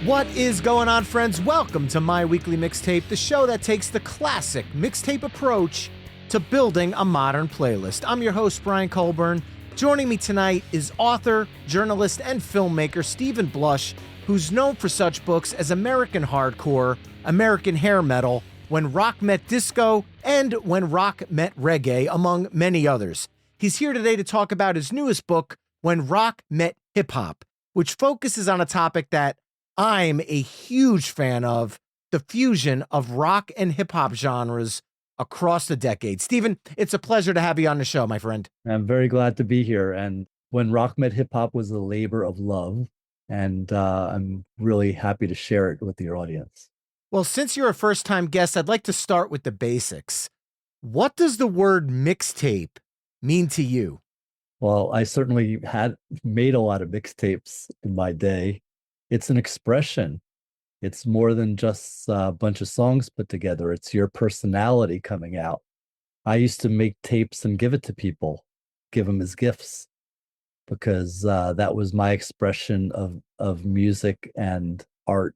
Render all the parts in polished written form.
What is going on, friends? Welcome to My Weekly Mixtape, the show that takes the classic mixtape approach to building a modern playlist. I'm your host, Brian Colburn. Joining me tonight is author, journalist, and filmmaker Stephen Blush, who's known for such books as American Hardcore, American Hair Metal, When Rock Met Disco, and When Rock Met Reggae, among many others. He's here today to talk about his newest book, When Rock Met Hip Hop, which focuses on a topic that I'm a huge fan of, the fusion of rock and hip hop genres across the decade. Stephen, it's a pleasure to have you on the show, my friend. I'm very glad to be here. And When Rock Met Hip Hop was a labor of love, and I'm really happy to share it with your audience. Well, since you're a first-time guest, I'd like to start with the basics. What does the word mixtape mean to you? Well, I certainly had made a lot of mixtapes in my day. It's an expression. It's more than just a bunch of songs put together. It's your personality coming out. I used to make tapes and give it to people, give them as gifts, because that was my expression of music and art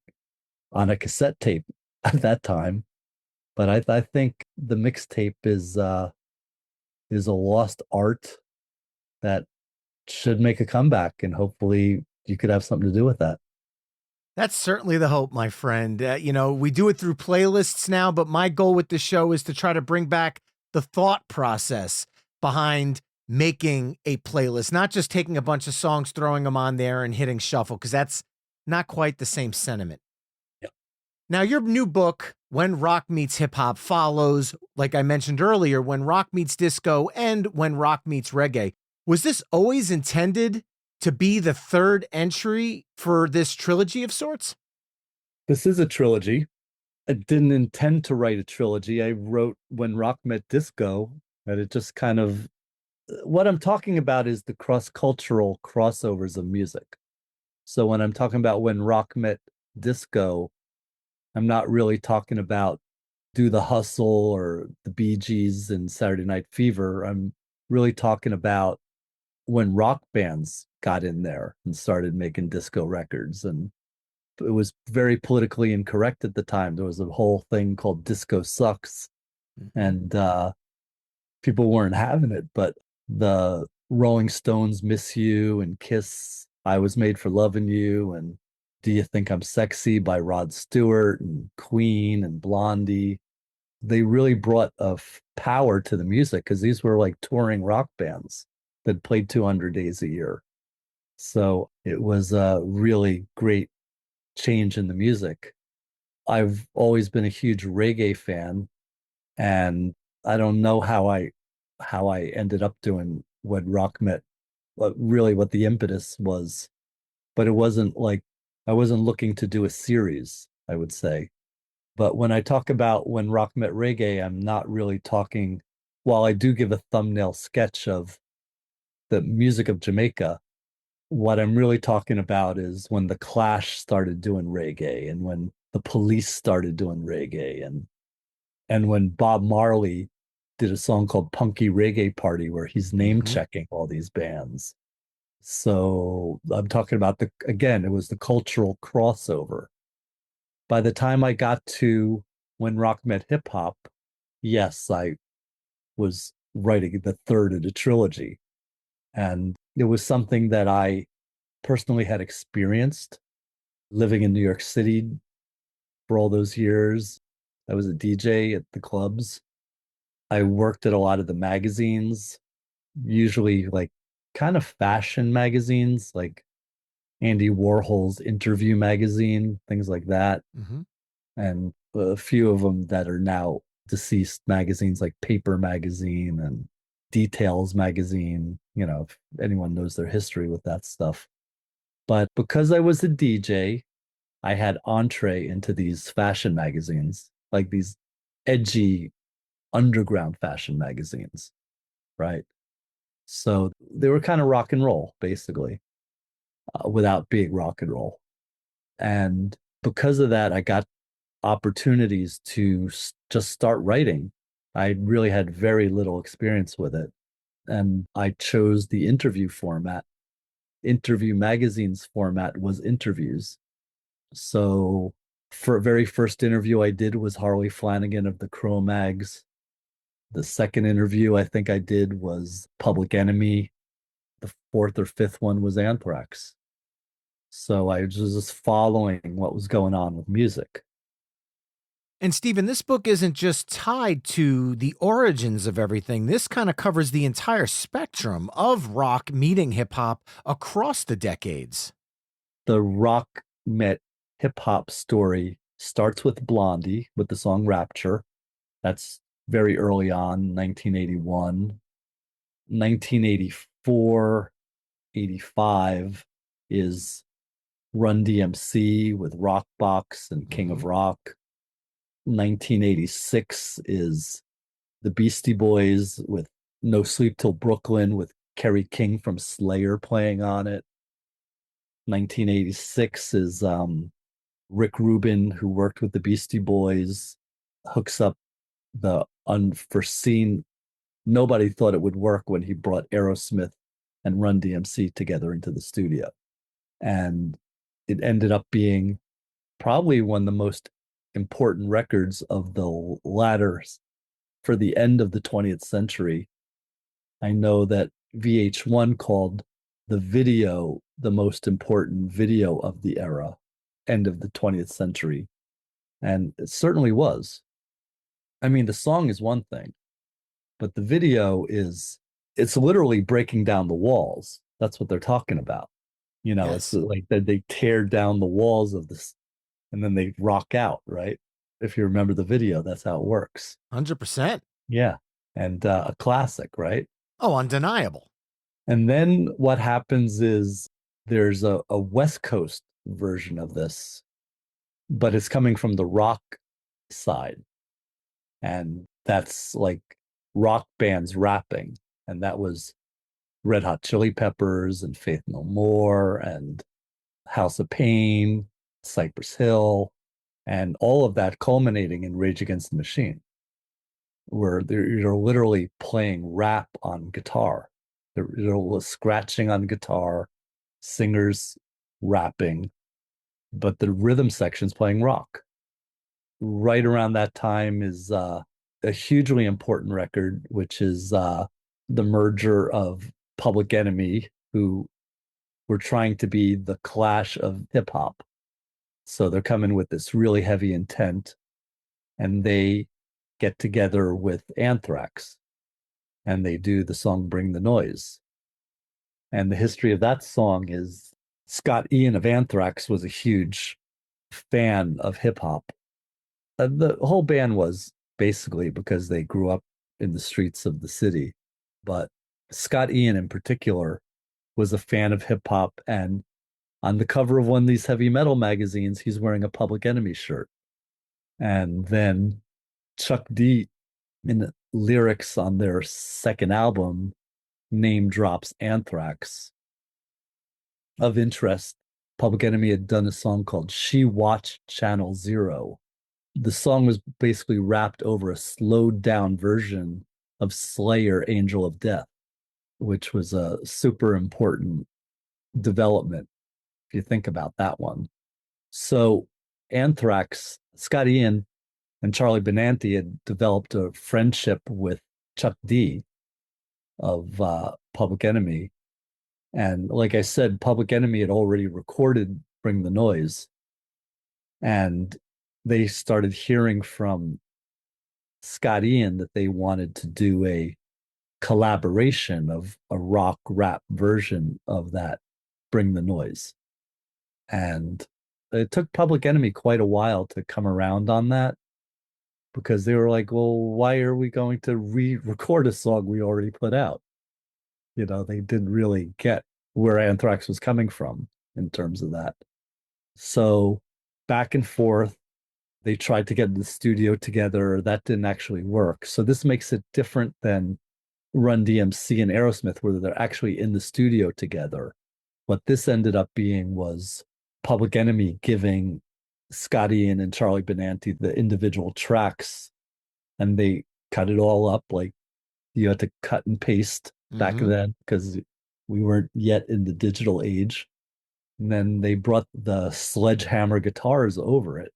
on a cassette tape at that time. But I think the mixtape is a lost art that should make a comeback, and hopefully you could have something to do with that. That's certainly the hope, my friend. We do it through playlists now, but my goal with this show is to try to bring back the thought process behind making a playlist, not just taking a bunch of songs, throwing them on there and hitting shuffle, because that's not quite the same sentiment. Yep. Now, your new book, When Rock Meets Hip Hop, follows, like I mentioned earlier, When Rock Meets Disco and When Rock Meets Reggae. Was this always intended to be the third entry for this trilogy of sorts? This is a trilogy. I didn't intend to write a trilogy. I wrote When Rock Met Disco, and it just kind of, what I'm talking about is the cross-cultural crossovers of music. So when I'm talking about When Rock Met Disco, I'm not really talking about Do the Hustle or the Bee Gees and Saturday Night Fever. I'm really talking about when rock bands got in there and started making disco records. And it was very politically incorrect at the time. There was a whole thing called Disco Sucks, and people weren't having it. But the Rolling Stones, Miss You, and Kiss, I Was Made for Loving You, and Do You Think I'm Sexy by Rod Stewart, and Queen and Blondie, they really brought a power to the music, because these were like touring rock bands that played 200 days a year. So it was a really great change in the music. I've always been a huge reggae fan, and I don't know how I ended up doing what rock met, what the impetus was, but it wasn't like I wasn't looking to do a series, I would say. But when I talk about When Rock Met Reggae, I'm not really talking, while I do give a thumbnail sketch of the music of Jamaica, what I'm really talking about is when the Clash started doing reggae, and when the Police started doing reggae, and when Bob Marley did a song called Punky Reggae Party, where he's name checking all these bands. So I'm talking about it was the cultural crossover. By the time I got to When Rock Met Hip Hop, yes, I was writing the third of the trilogy. And it was something that I personally had experienced living in New York City for all those years. I was a DJ at the clubs. I worked at a lot of the magazines, usually like kind of fashion magazines, like Andy Warhol's Interview magazine, things like that. And a few of them that are now deceased magazines, like Paper magazine and Details magazine, if anyone knows their history with that stuff. But because I was a DJ, I had entree into these fashion magazines, like these edgy underground fashion magazines, right? So they were kind of rock and roll, basically, without being rock and roll. And because of that, I got opportunities to just start writing. I really had very little experience with it. And I chose the interview format. Interview magazine's format was interviews. So for very first interview I did was Harley Flanagan of the Cro-Mags. The second interview I think I did was Public Enemy. The fourth or fifth one was Anthrax. So I was just following what was going on with music. And Stephen, this book isn't just tied to the origins of everything. This kind of covers the entire spectrum of rock meeting hip hop across the decades. The rock met hip hop story starts with Blondie with the song Rapture. That's very early on, 1981. 1984, 85 is Run DMC with Rockbox and King of Rock. 1986 is the Beastie Boys with No Sleep Till Brooklyn with Kerry King from Slayer playing on it. 1986 is Rick Rubin, who worked with the Beastie Boys, hooks up the unforeseen. Nobody thought it would work when he brought Aerosmith and Run DMC together into the studio. And it ended up being probably one of the most important records of the latter for the end of the 20th century. I know that VH1 called the video the most important video of the era, end of the 20th century. And it certainly was. I mean, the song is one thing, but the video it's literally breaking down the walls. That's what they're talking about. It's Yes. like that they tear down the walls of this and then they rock out, right? If you remember the video, that's how it works. 100%. Yeah. And a classic, right? Oh, undeniable. And then what happens is there's a West Coast version of this, but it's coming from the rock side. And that's like rock bands rapping. And that was Red Hot Chili Peppers and Faith No More and House of Pain, Cypress Hill, and all of that culminating in Rage Against the Machine, where you're literally playing rap on guitar. They're scratching on guitar, singers rapping, but the rhythm section's playing rock. Right around that time is a hugely important record, which is the merger of Public Enemy, who were trying to be the Clash of hip hop. So they're coming with this really heavy intent, and they get together with Anthrax and they do the song Bring the Noise. And the history of that song is Scott Ian of Anthrax was a huge fan of hip hop. The whole band was basically because they grew up in the streets of the city. But Scott Ian in particular was a fan of hip hop. And on the cover of one of these heavy metal magazines, he's wearing a Public Enemy shirt. And then Chuck D, in the lyrics on their second album, name drops Anthrax. Of interest, Public Enemy had done a song called She Watched Channel Zero. The song was basically rapped over a slowed down version of Slayer Angel of Death, which was a super important development if you think about that one. So Anthrax, Scott Ian and Charlie Benanti had developed a friendship with Chuck D of Public Enemy. And like I said, Public Enemy had already recorded Bring the Noise. And they started hearing from Scott Ian that they wanted to do a collaboration of a rock rap version of that Bring the Noise. And it took Public Enemy quite a while to come around on that because they were like, well, why are we going to re-record a song we already put out? They didn't really get where Anthrax was coming from in terms of that. So back and forth, they tried to get the studio together. That didn't actually work. So this makes it different than Run DMC and Aerosmith, where they're actually in the studio together. What this ended up being was Public Enemy giving Scott Ian and Charlie Benanti the individual tracks, and they cut it all up. Like you had to cut and paste back then because we weren't yet in the digital age. And then they brought the sledgehammer guitars over it,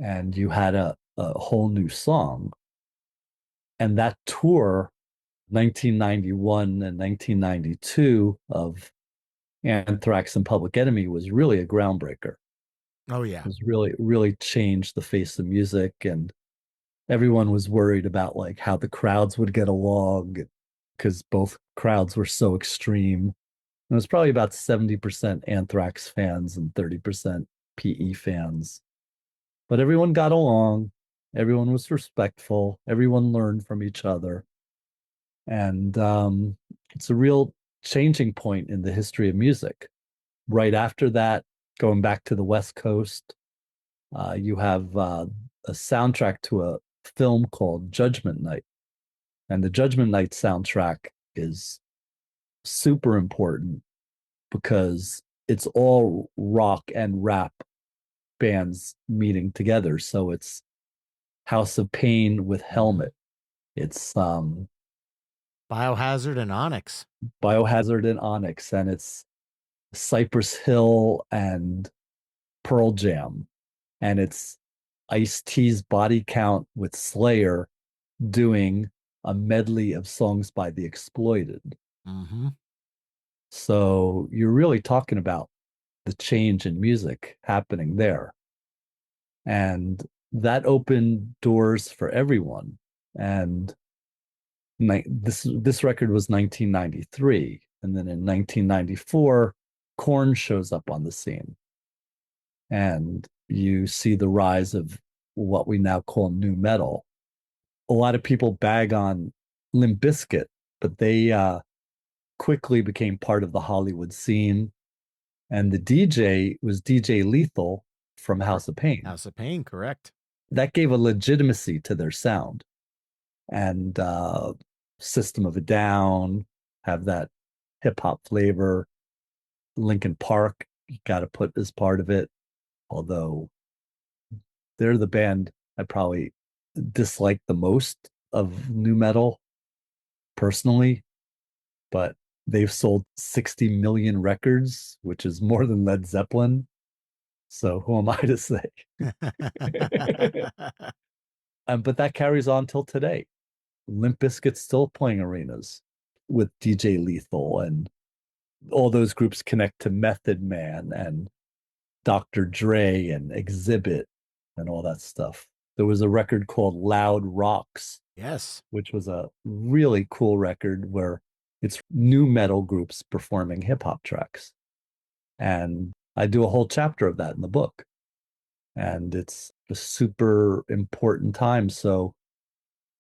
and you had a whole new song. And that tour, 1991 and 1992 of Anthrax and Public Enemy, was really a groundbreaker. Oh yeah. It was really changed the face of music, and everyone was worried about like how the crowds would get along because both crowds were so extreme. It was probably about 70% Anthrax fans and 30% PE fans. But everyone got along. Everyone was respectful. Everyone learned from each other. And it's a real changing point in the history of music. Right after that, going back to the West Coast, you have a soundtrack to a film called Judgment Night. And the Judgment Night soundtrack is super important because it's all rock and rap bands meeting together. So it's House of Pain with Helmet. It's Biohazard and Onyx. Biohazard and Onyx, and it's Cypress Hill and Pearl Jam, and it's Ice-T's Body Count with Slayer doing a medley of songs by The Exploited. Mm-hmm. So you're really talking about the change in music happening there. And that opened doors for everyone. And this record was 1993. And then in 1994, Korn shows up on the scene. And you see the rise of what we now call nu metal. A lot of people bag on Limp Bizkit, but they quickly became part of the Hollywood scene. And the DJ was DJ Lethal from House of Pain. House of Pain, correct. That gave a legitimacy to their sound. And System of a Down have that hip hop flavor. Linkin Park, you got to put as part of it. Although they're the band I probably dislike the most of nu metal personally, but they've sold 60 million records, which is more than Led Zeppelin. So who am I to say? But that carries on till today. Limp Bizkit's still playing arenas with DJ Lethal, and all those groups connect to Method Man and Dr. Dre and Exhibit and all that stuff. There was a record called Loud Rocks. Yes. Which was a really cool record where it's nu metal groups performing hip hop tracks. And I do a whole chapter of that in the book. And it's a super important time. So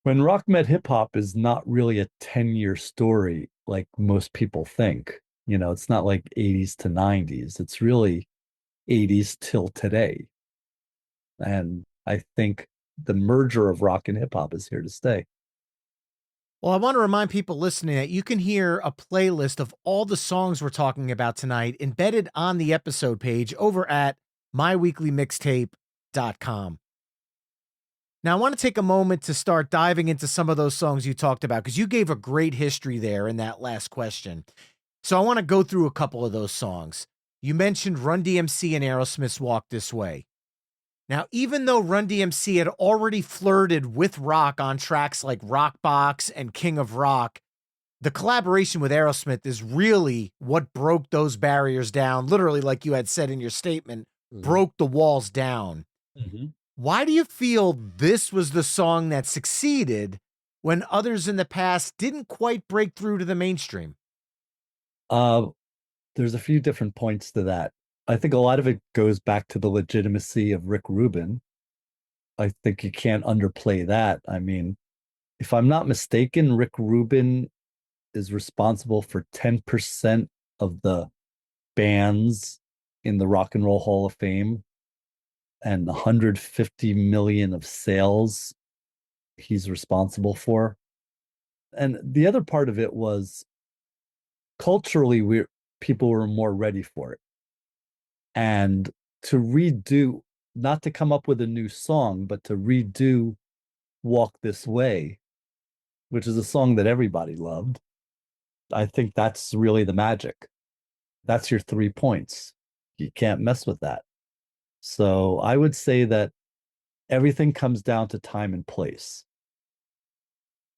when rock met hip hop is not really a 10-year story like most people think. You know, it's not like 80s to 90s. It's really 80s till today. And I think the merger of rock and hip hop is here to stay. Well, I want to remind people listening that you can hear a playlist of all the songs we're talking about tonight embedded on the episode page over at myweeklymixtape.com. Now, I want to take a moment to start diving into some of those songs you talked about because you gave a great history there in that last question. So I want to go through a couple of those songs. You mentioned Run DMC and Aerosmith's Walk This Way. Now, even though Run DMC had already flirted with rock on tracks like Rock Box and King of Rock, the collaboration with Aerosmith is really what broke those barriers down. Literally, like you had said in your statement, broke the walls down. Mm-hmm. Why do you feel this was the song that succeeded when others in the past didn't quite break through to the mainstream? There's a few different points to that. I think a lot of it goes back to the legitimacy of Rick Rubin. I think you can't underplay that. I mean, if I'm not mistaken, Rick Rubin is responsible for 10% of the bands in the Rock and Roll Hall of Fame and 150 million of sales he's responsible for. And the other part of it was culturally, people were more ready for it. And to redo, not to come up with a new song, but to redo Walk This Way, which is a song that everybody loved. I think that's really the magic. That's your 3 points. You can't mess with that. So I would say that everything comes down to time and place.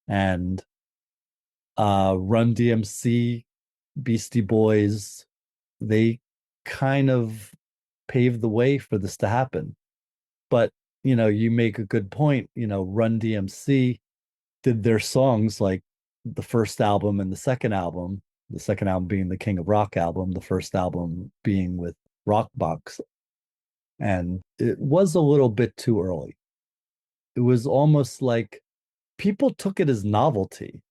And Run DMC, Beastie Boys, they kind of paved the way for this to happen. But, you make a good point. Run DMC did their songs like the first album and the second album being the King of Rock album, the first album being with Rockbox. And it was a little bit too early. It was almost like people took it as novelty,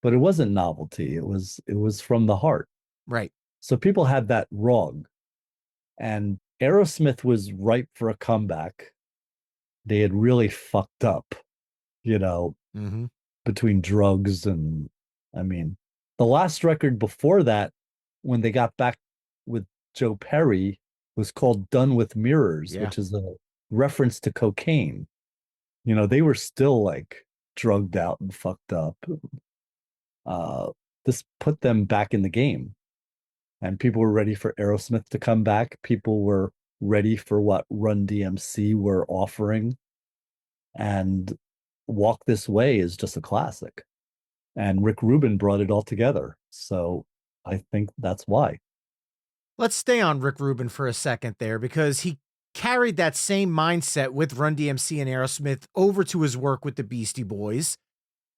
but it wasn't novelty. It was from the heart. Right. So people had that wrong. And Aerosmith was ripe for a comeback. They had really fucked up, Mm-hmm. between drugs and, I mean, the last record before that, when they got back with Joe Perry, was called Done with Mirrors, Yeah. which is a reference to cocaine. They were still like drugged out and fucked up. This put them back in the game, and people were ready for Aerosmith to come back. People were ready for what Run DMC were offering, and Walk This Way is just a classic. And Rick Rubin brought it all together. So I think that's why. Let's stay on Rick Rubin for a second there, because he carried that same mindset with Run DMC and Aerosmith over to his work with the Beastie Boys.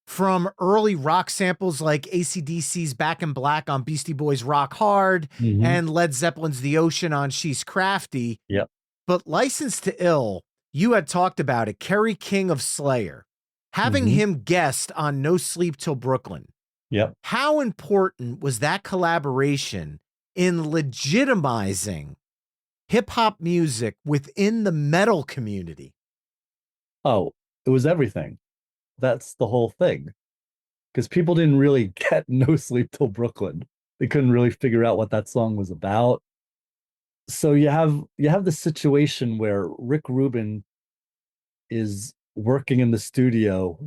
From early rock samples like AC/DC's Back in Black on Beastie Boys' Rock Hard and Led Zeppelin's The Ocean on She's Crafty. Yep. But License to Ill, you had talked about it, Kerry King of Slayer, having him guest on No Sleep Till Brooklyn. Yep. How important was that collaboration in legitimizing hip hop music within the metal community? Oh, it was everything. That's the whole thing. Because people didn't really get No Sleep Till Brooklyn. They couldn't really figure out what that song was about. So you have the situation where Rick Rubin is working in the studio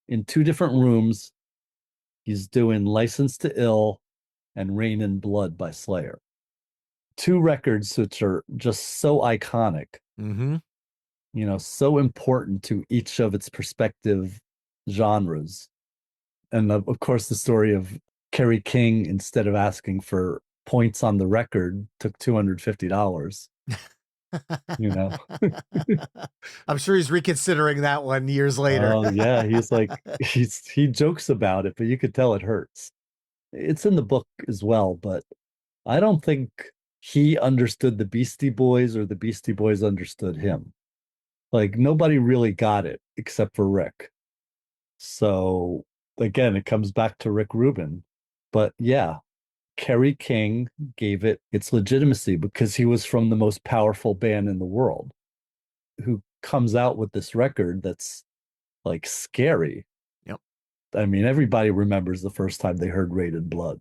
in two different rooms. He's doing License to Ill and Rain in Blood by Slayer. Two records which are just so iconic. So important to each of its respective genres. And of course, the story of Kerry King, instead of asking for points on the record, took $250. I'm sure he's reconsidering that one years later. Oh yeah, he's like, he jokes about it, but you could tell it hurts. It's in the book as well, but I don't think he understood the Beastie Boys or the Beastie Boys understood him. Like, nobody really got it except for Rick. So again, it comes back to Rick Rubin. But yeah, Kerry King gave it its legitimacy because he was from the most powerful band in the world, who comes out with this record that's like scary. Yep. I mean, everybody remembers the first time they heard Rain in Blood.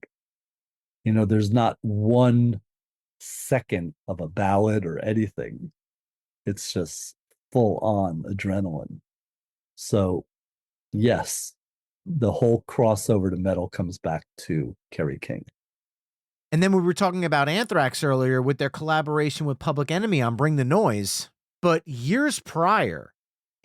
There's not 1 second of a ballad or anything. It's just full on adrenaline. So yes, the whole crossover to metal comes back to Kerry King. And then we were talking about Anthrax earlier with their collaboration with Public Enemy on Bring the Noise. But years prior,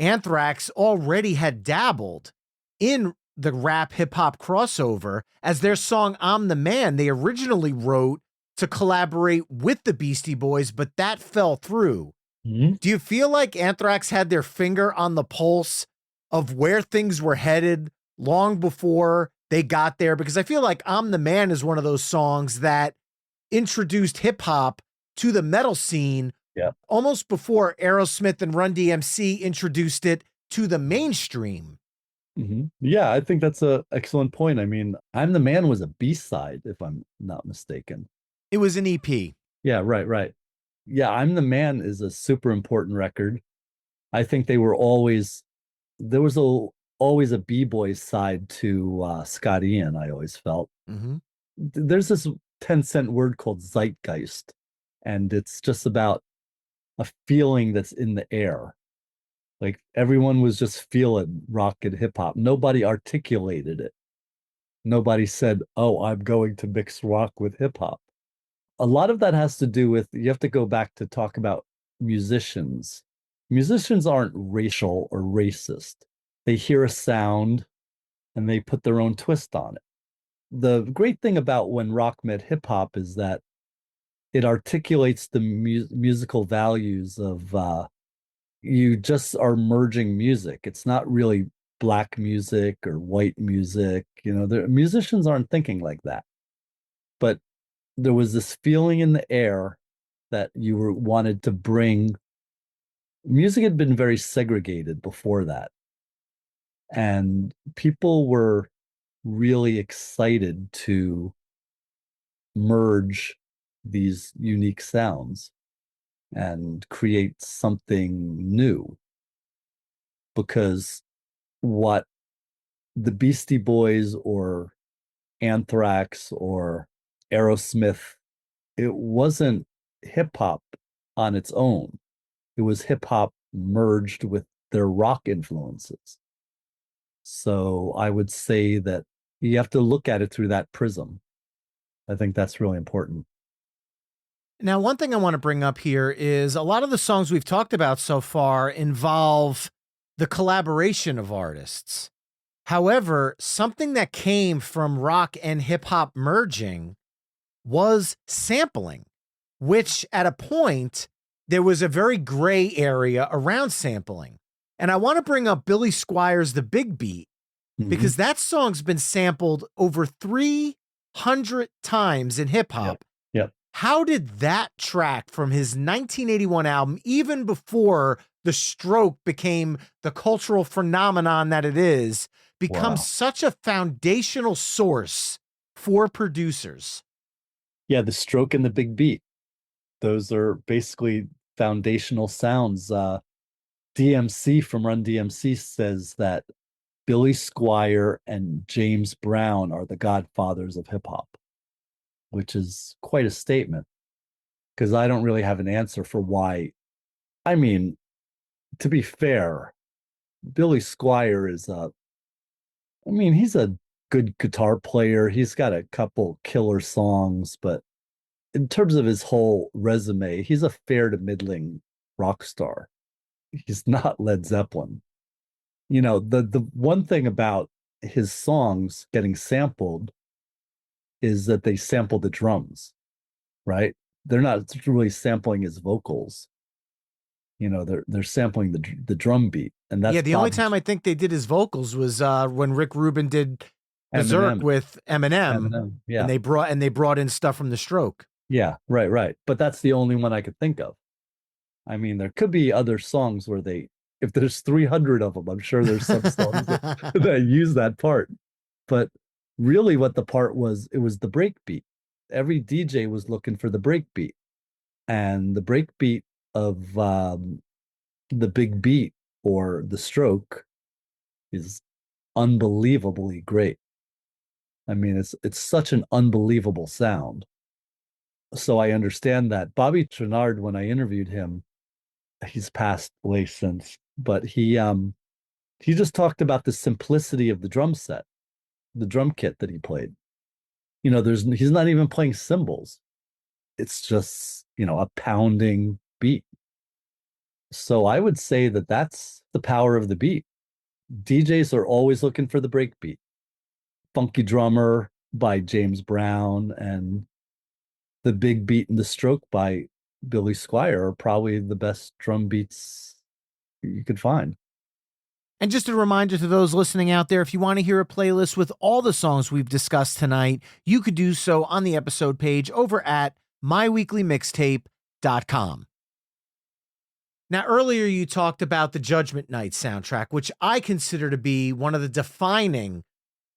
Anthrax already had dabbled in the rap hip hop crossover, as their song I'm the Man they originally wrote to collaborate with the Beastie Boys, but that fell through. Do you feel like Anthrax had their finger on the pulse of where things were headed long before they got there? Because I feel like I'm the Man is one of those songs that introduced hip hop to the metal scene almost before Aerosmith and Run DMC introduced it to the mainstream. Yeah, I think that's an excellent point. I mean, I'm the Man was a B-side, if I'm not mistaken. It was an EP. Yeah, right. Yeah, I'm the Man is a super important record. I think there was always a B-boy side to Scott Ian, I always felt. There's this 10-cent word called zeitgeist, and it's just about a feeling that's in the air. Like, everyone was just feeling rock and hip hop. Nobody articulated it. Nobody said, "Oh, I'm going to mix rock with hip hop." a lot of that has to do with you have to go back to talk about musicians. Musicians aren't racial or racist. They hear a sound and they put their own twist on it. The great thing about when rock met hip hop is that it articulates the musical values of you just are merging music. It's not really black music or white music. The musicians aren't thinking like that. But there was this feeling in the air that wanted to bring. Music had been very segregated before that, and people were really excited to merge these unique sounds and create something new, because what the Beastie Boys or Anthrax or Aerosmith, it wasn't hip hop on its own. It was hip hop merged with their rock influences. So I would say that you have to look at it through that prism. I think that's really important. Now, one thing I want to bring up here is a lot of the songs we've talked about so far involve the collaboration of artists. However, something that came from rock and hip hop merging was sampling, which at a point, there was a very gray area around sampling. And I want to bring up Billy Squier's The Big Beat, because that song's been sampled over 300 times in hip hop. Yep. How did that track from his 1981 album, even before The Stroke became the cultural phenomenon that it is, become such a foundational source for producers? Yeah, The Stroke and The Big Beat. Those are basically foundational sounds. DMC from Run DMC says that Billy Squier and James Brown are the godfathers of hip hop, which is quite a statement, because I don't really have an answer for why. I mean, to be fair, Billy Squier is he's a good guitar player. He's got a couple killer songs, but in terms of his whole resume, he's a fair to middling rock star. He's not Led Zeppelin. The one thing about his songs getting sampled is that they sample the drums, right? They're not really sampling his vocals. They're sampling the drum beat, and that's the only time I think they did his vocals was when Rick Rubin did Berserk with Eminem. Yeah, and they brought in stuff from The Stroke. Yeah, right. But that's the only one I could think of. I mean, there could be other songs where if there's 300 of them, I'm sure there's some songs that use that part. But really what the part was, it was the break beat. Every DJ was looking for the break beat. And the break beat of the Big Beat or The Stroke is unbelievably great. I mean, it's such an unbelievable sound. So I understand that. Bobby Trinard, when I interviewed him, he's passed away since, but he just talked about the simplicity of the drum set, the drum kit that he played. He's not even playing cymbals. It's just, a pounding beat. So I would say that that's the power of the beat. DJs are always looking for the break beat. Funky Drummer by James Brown and The Big Beat and The Stroke by Billy Squier are probably the best drum beats you could find. And just a reminder to those listening out there, if you want to hear a playlist with all the songs we've discussed tonight, you could do so on the episode page over at myweeklymixtape.com. Now, earlier you talked about the Judgment Night soundtrack, which I consider to be one of the defining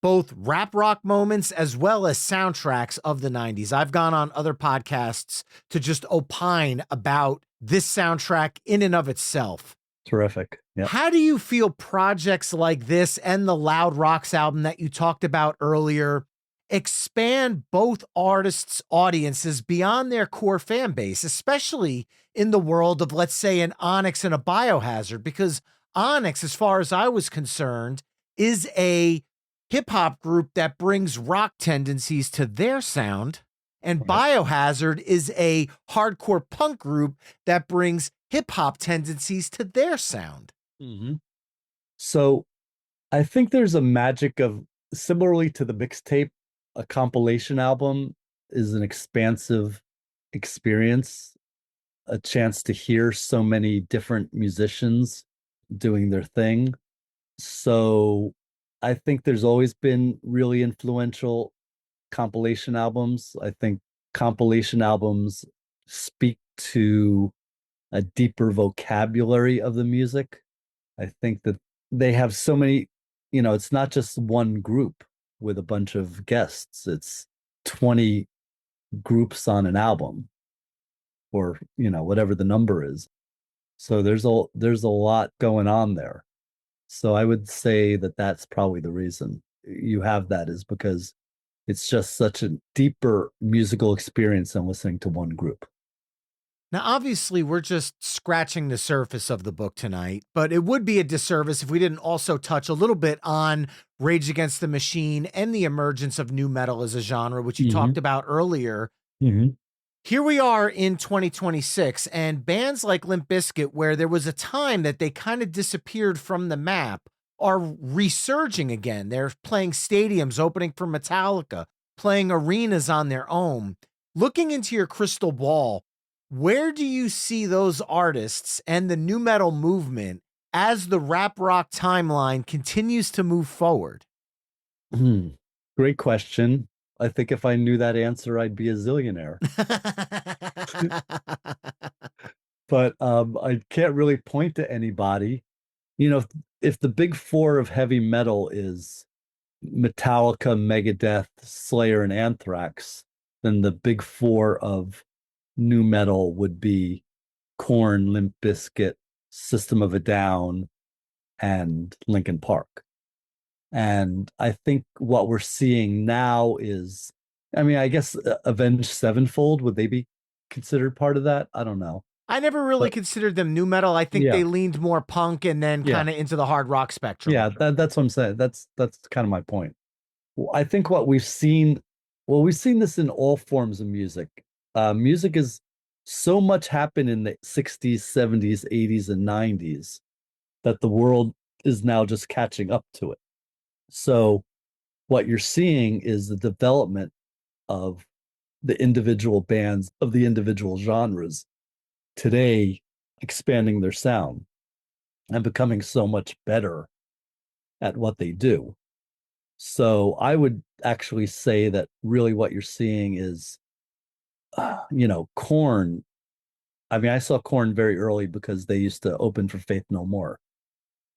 both rap rock moments as well as soundtracks of the 90s. I've gone on other podcasts to just opine about this soundtrack in and of itself. Terrific. Yeah. How do you feel projects like this and the Loud Rocks album that you talked about earlier expand both artists' audiences beyond their core fan base, especially in the world of, let's say, an Onyx and a Biohazard? Because Onyx, as far as I was concerned, is a hip hop group that brings rock tendencies to their sound. and Right. Biohazard is a hardcore punk group that brings hip hop tendencies to their sound. Mm-hmm. So I think there's a magic of, similarly to the mixtape, a compilation album is an expansive experience, a chance to hear so many different musicians doing their thing. So I think there's always been really influential compilation albums. I think compilation albums speak to a deeper vocabulary of the music. I think that they have so many, it's not just one group with a bunch of guests, it's 20 groups on an album, or, whatever the number is. So there's a lot going on there. So I would say that that's probably the reason you have that, is because it's just such a deeper musical experience than listening to one group. Now, obviously, we're just scratching the surface of the book tonight, but it would be a disservice if we didn't also touch a little bit on Rage Against the Machine and the emergence of nu metal as a genre, which you talked about earlier. Mm-hmm. Here we are in 2026, and bands like Limp Bizkit, where there was a time that they kind of disappeared from the map, are resurging again. They're playing stadiums, opening for Metallica, playing arenas on their own. Looking into your crystal ball, where do you see those artists and the nu metal movement as the rap rock timeline continues to move forward? Great question. I think if I knew that answer, I'd be a zillionaire. But I can't really point to anybody. If the big four of heavy metal is Metallica, Megadeth, Slayer, and Anthrax, then the big four of nu metal would be Korn, Limp Bizkit, System of a Down, and Linkin Park. And I think what we're seeing now is, I guess Avenged Sevenfold, would they be considered part of that? I don't know. I never really But considered them nu metal. I think they leaned more punk and then kind of into the hard rock spectrum. Yeah, that's what I'm saying. That's kind of my point. I think we've seen this in all forms of music. Music is so much happened in the 60s, 70s, 80s, and 90s that the world is now just catching up to it. So what you're seeing is the development of the individual bands of the individual genres today expanding their sound and becoming so much better at what they do. So I would actually say that really what you're seeing is, Korn. I saw Korn very early because they used to open for Faith No More.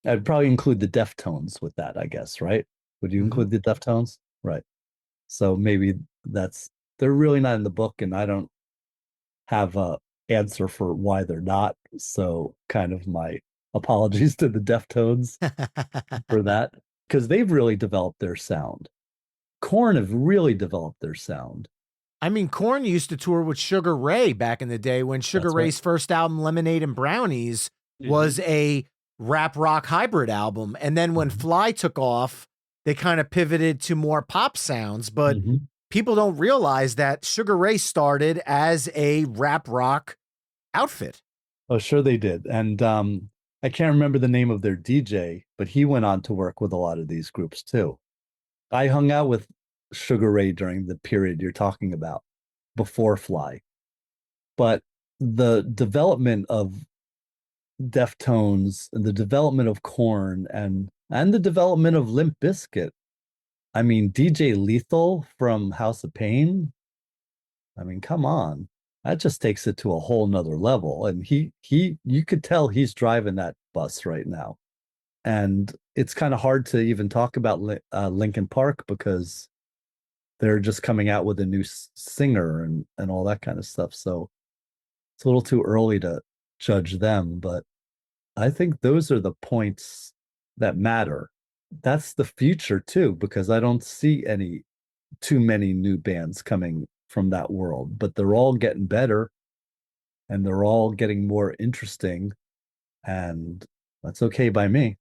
I'd probably include the Deftones with that, I guess, right? Would you include the Deftones? Right. So maybe they're really not in the book, and I don't have a answer for why they're not. So kind of my apologies to the Deftones for that, because they've really developed their sound. Korn have really developed their sound. Korn used to tour with Sugar Ray back in the day when Sugar Ray's first album, Lemonade and Brownies, was a rap rock hybrid album. And then when Fly took off, they kind of pivoted to more pop sounds. But people don't realize that Sugar Ray started as a rap rock outfit. Oh, sure they did. And I can't remember the name of their DJ, but he went on to work with a lot of these groups too. I hung out with Sugar Ray during the period you're talking about, before Fly. But the development of Deftones and the development of Korn and the development of Limp Bizkit. DJ Lethal from House of Pain. Come on. That just takes it to a whole nother level. And you could tell he's driving that bus right now. And it's kind of hard to even talk about Linkin Park because they're just coming out with a new singer and all that kind of stuff. So it's a little too early to judge them, but I think those are the points that matter. That's the future too, because I don't see too many new bands coming from that world, but they're all getting better and they're all getting more interesting, and that's okay by me.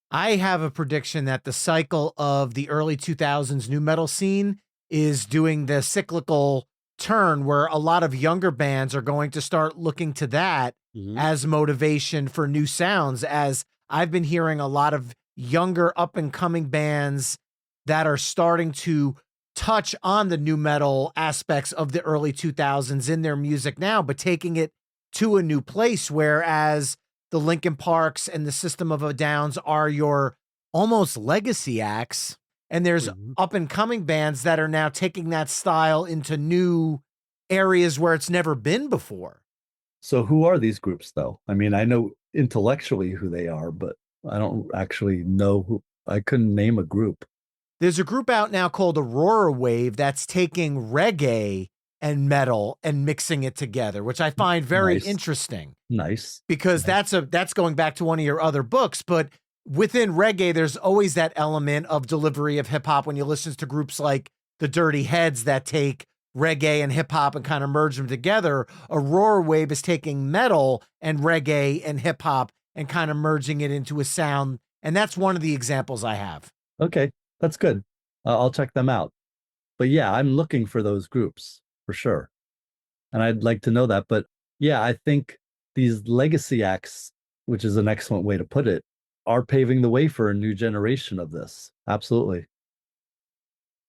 I have a prediction that the cycle of the early 2000s nu metal scene is doing the cyclical turn where a lot of younger bands are going to start looking to that as motivation for new sounds, as I've been hearing a lot of younger up and coming bands that are starting to touch on the new metal aspects of the early 2000s in their music now, but taking it to a new place, whereas the Linkin Parks and the System of a Downs are your almost legacy acts. And there's up and coming bands that are now taking that style into new areas where it's never been before. So who are these groups though? I mean, I know intellectually who they are, but I don't actually know who. I couldn't name a group. There's a group out now called Aurora Wave that's taking reggae and metal and mixing it together, which I find very interesting. Nice. Because that's going back to one of your other books, but within reggae, there's always that element of delivery of hip hop when you listen to groups like the Dirty Heads that take reggae and hip hop and kind of merge them together. Aurora Wave is taking metal and reggae and hip hop and kind of merging it into a sound. And that's one of the examples I have. Okay, that's good. I'll check them out. But yeah, I'm looking for those groups for sure. And I'd like to know that. But yeah, I think these legacy acts, which is an excellent way to put it, are paving the way for a new generation of this. Absolutely.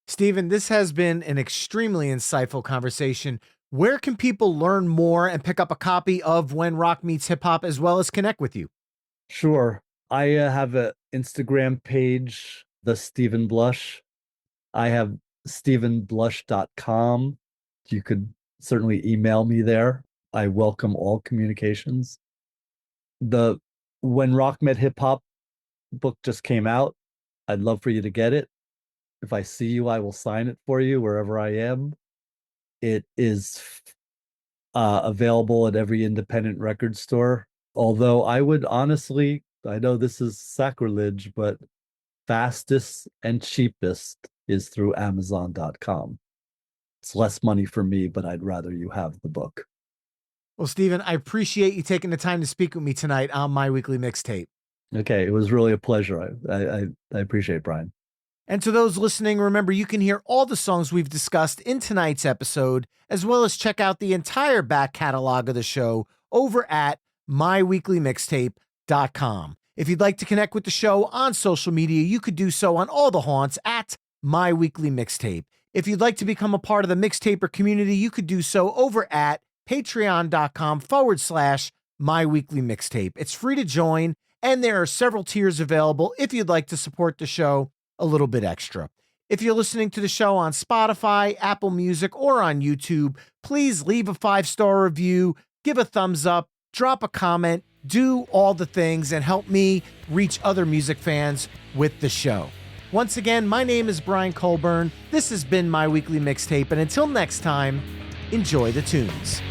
Stephen, this has been an extremely insightful conversation. Where can people learn more and pick up a copy of When Rock Meets Hip Hop, as well as connect with you? Sure. I have an Instagram page, The Stephen Blush. I have stephenblush.com. You could certainly email me there. I welcome all communications. The When Rock Met Hip Hop book just came out. I'd love for you to get it. If I see you, I will sign it for you wherever I am. It is available at every independent record store. Although I would honestly, I know this is sacrilege, but fastest and cheapest is through Amazon.com. It's less money for me, but I'd rather you have the book. Well, Stephen, I appreciate you taking the time to speak with me tonight on My Weekly Mixtape. Okay, it was really a pleasure. I appreciate it, Brian. And to those listening, remember you can hear all the songs we've discussed in tonight's episode, as well as check out the entire back catalog of the show over at myweeklymixtape.com. If you'd like to connect with the show on social media, you could do so on all the haunts at My Weekly Mixtape. If you'd like to become a part of the Mixtaper community, you could do so over at patreon.com/myweeklymixtape. It's free to join, and there are several tiers available if you'd like to support the show a little bit extra. If you're listening to the show on Spotify, Apple Music, or on YouTube, please leave a 5-star review, give a thumbs up, drop a comment, do all the things, and help me reach other music fans with the show. Once again, my name is Brian Colburn. This has been My Weekly Mixtape, and until next time, enjoy the tunes.